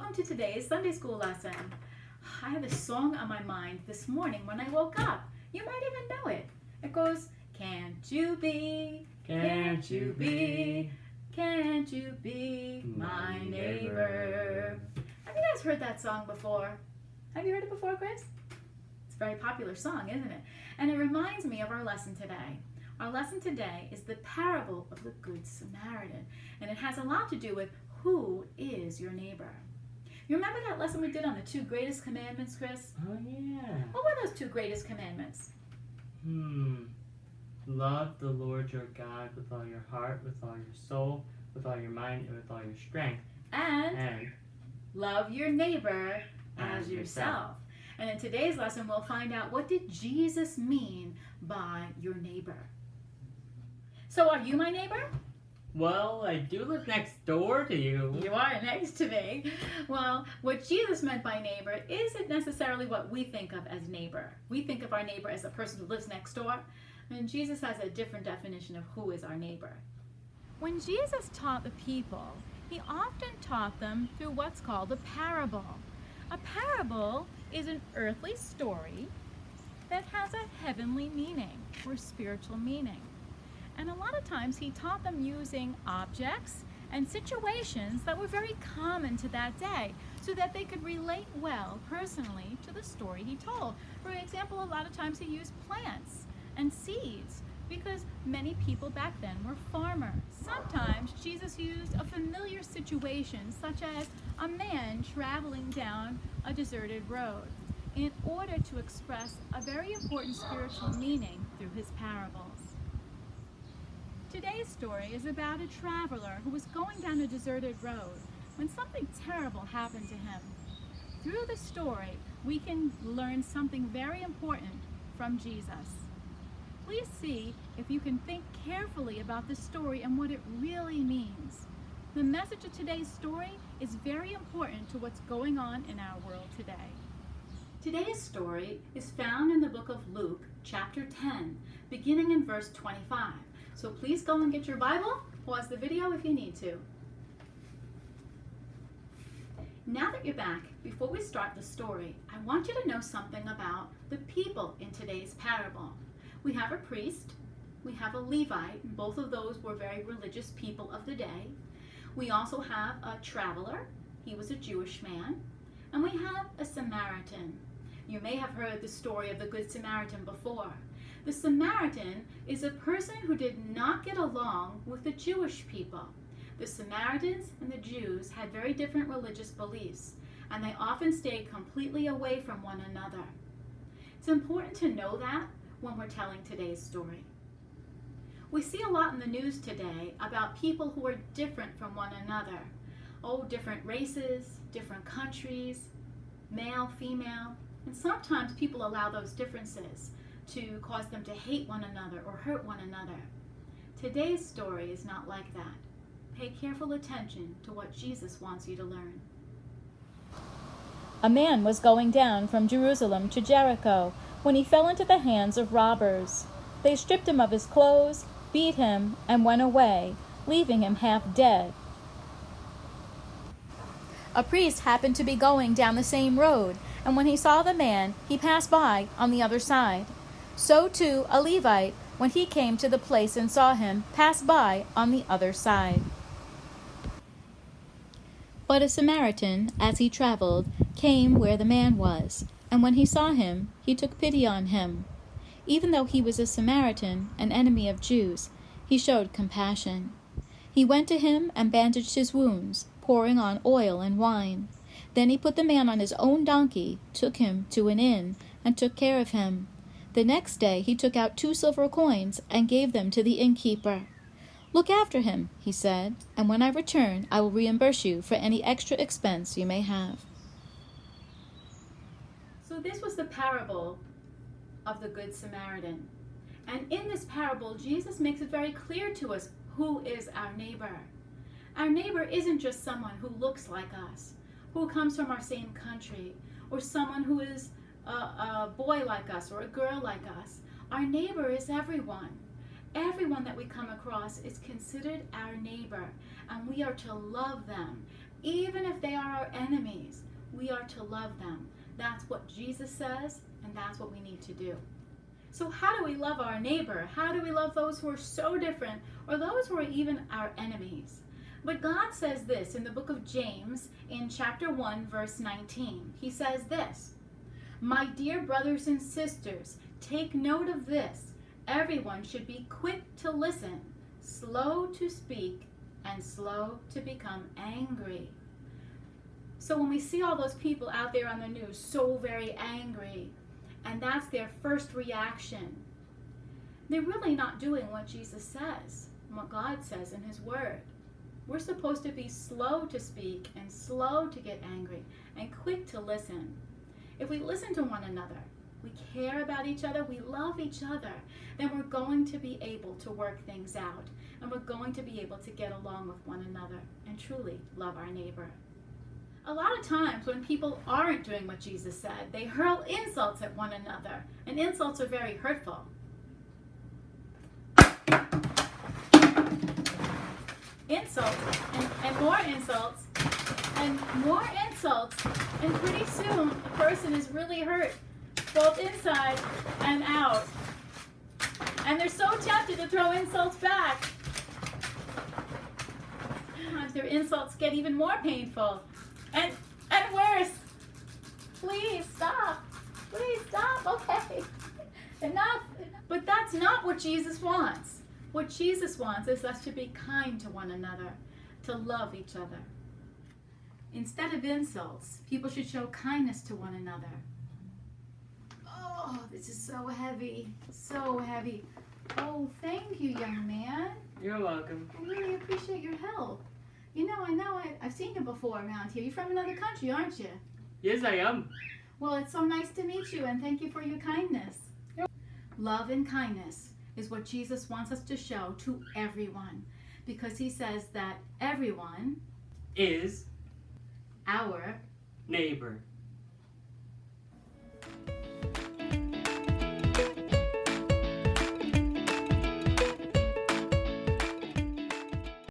welcome to today's Sunday school lesson. I had a song on my mind this morning when I woke up. You might even know it. It goes, can't you be my neighbor? Have you guys heard that song before? Have you heard it before, Chris? It's a very popular song, isn't it? And it reminds me of our lesson today. Our lesson today is the parable of the Good Samaritan. And it has a lot to do with who is your neighbor. You remember that lesson we did on the two greatest commandments, Chris? Oh, yeah. What were those two greatest commandments? Love the Lord your God with all your heart, with all your soul, with all your mind, and with all your strength. And love your neighbor as yourself. And in today's lesson, we'll find out, what did Jesus mean by your neighbor? So are you my neighbor? Well, I do live next door to you. You are next to me. Well, what Jesus meant by neighbor isn't necessarily what we think of as neighbor. We think of our neighbor as a person who lives next door, and Jesus has a different definition of who is our neighbor. When Jesus taught the people, he often taught them through what's called a parable. A parable is an earthly story that has a heavenly meaning or spiritual meaning. And a lot of times he taught them using objects and situations that were very common to that day so that they could relate well personally to the story he told. For example, a lot of times he used plants and seeds because many people back then were farmers. Sometimes Jesus used a familiar situation such as a man traveling down a deserted road in order to express a very important spiritual meaning through his parables. Today's story is about a traveler who was going down a deserted road when something terrible happened to him. Through the story, we can learn something very important from Jesus. Please see if you can think carefully about the story and what it really means. The message of today's story is very important to what's going on in our world today. Today's story is found in the book of Luke, chapter 10, beginning in verse 25. So please go and get your Bible, pause the video if you need to. Now that you're back, before we start the story, I want you to know something about the people in today's parable. We have a priest, we have a Levite, and both of those were very religious people of the day. We also have a traveler, he was a Jewish man, and we have a Samaritan. You may have heard the story of the Good Samaritan before. The Samaritan is a person who did not get along with the Jewish people. The Samaritans and the Jews had very different religious beliefs, and they often stayed completely away from one another. It's important to know that when we're telling today's story. We see a lot in the news today about people who are different from one another. Oh, different races, different countries, male, female, and sometimes people allow those differences to cause them to hate one another or hurt one another. Today's story is not like that. Pay careful attention to what Jesus wants you to learn. A man was going down from Jerusalem to Jericho when he fell into the hands of robbers. They stripped him of his clothes, beat him, and went away, leaving him half dead. A priest happened to be going down the same road, and when he saw the man, he passed by on the other side. So too a Levite, when he came to the place and saw him, passed by on the other side. But a Samaritan, as he traveled, came where the man was, and when he saw him, he took pity on him. Even though he was a Samaritan, an enemy of Jews, he showed compassion. He went to him and bandaged his wounds, pouring on oil and wine. Then he put the man on his own donkey, took him to an inn, and took care of him. The next day he took out 2 silver coins and gave them to the innkeeper. "Look after him," he said, "and when I return I will reimburse you for any extra expense you may have." So this was the parable of the Good Samaritan. And in this parable, Jesus makes it very clear to us who is our neighbor. Our neighbor isn't just someone who looks like us, who comes from our same country, or someone who is a boy like us or a girl like us. Our neighbor is everyone. Everyone that we come across is considered our neighbor, and we are to love them Even if they are our enemies, we are to love them. That's what Jesus says, and that's what we need to do. So how do we love our neighbor? How do we love those who are so different, or those who are even our enemies? But God says this in the book of James, in chapter 1, verse 19. He says this, "My dear brothers and sisters, take note of this. Everyone should be quick to listen, slow to speak, and slow to become angry." So when we see all those people out there on the news so very angry, and that's their first reaction, they're really not doing what Jesus says, and what God says in His Word. We're supposed to be slow to speak and slow to get angry and quick to listen. If we listen to one another, we care about each other, we love each other, then we're going to be able to work things out, and we're going to be able to get along with one another and truly love our neighbor. A lot of times when people aren't doing what Jesus said, they hurl insults at one another, and insults are very hurtful. Insults and more insults and more insults, and pretty soon the person is really hurt, both inside and out. And they're so tempted to throw insults back. Sometimes their insults get even more painful and worse. Please stop. Please stop. Okay. Enough. But that's not what Jesus wants. What Jesus wants is us to be kind to one another, to love each other. Instead of insults, people should show kindness to one another. Oh, this is so heavy. So heavy. Oh, thank you, young man. You're welcome. I really appreciate your help. You know, I've seen you before around here. You're from another country, aren't you? Yes, I am. Well, it's so nice to meet you, and thank you for your kindness. Yep. Love and kindness is what Jesus wants us to show to everyone, because He says that everyone Is our neighbor.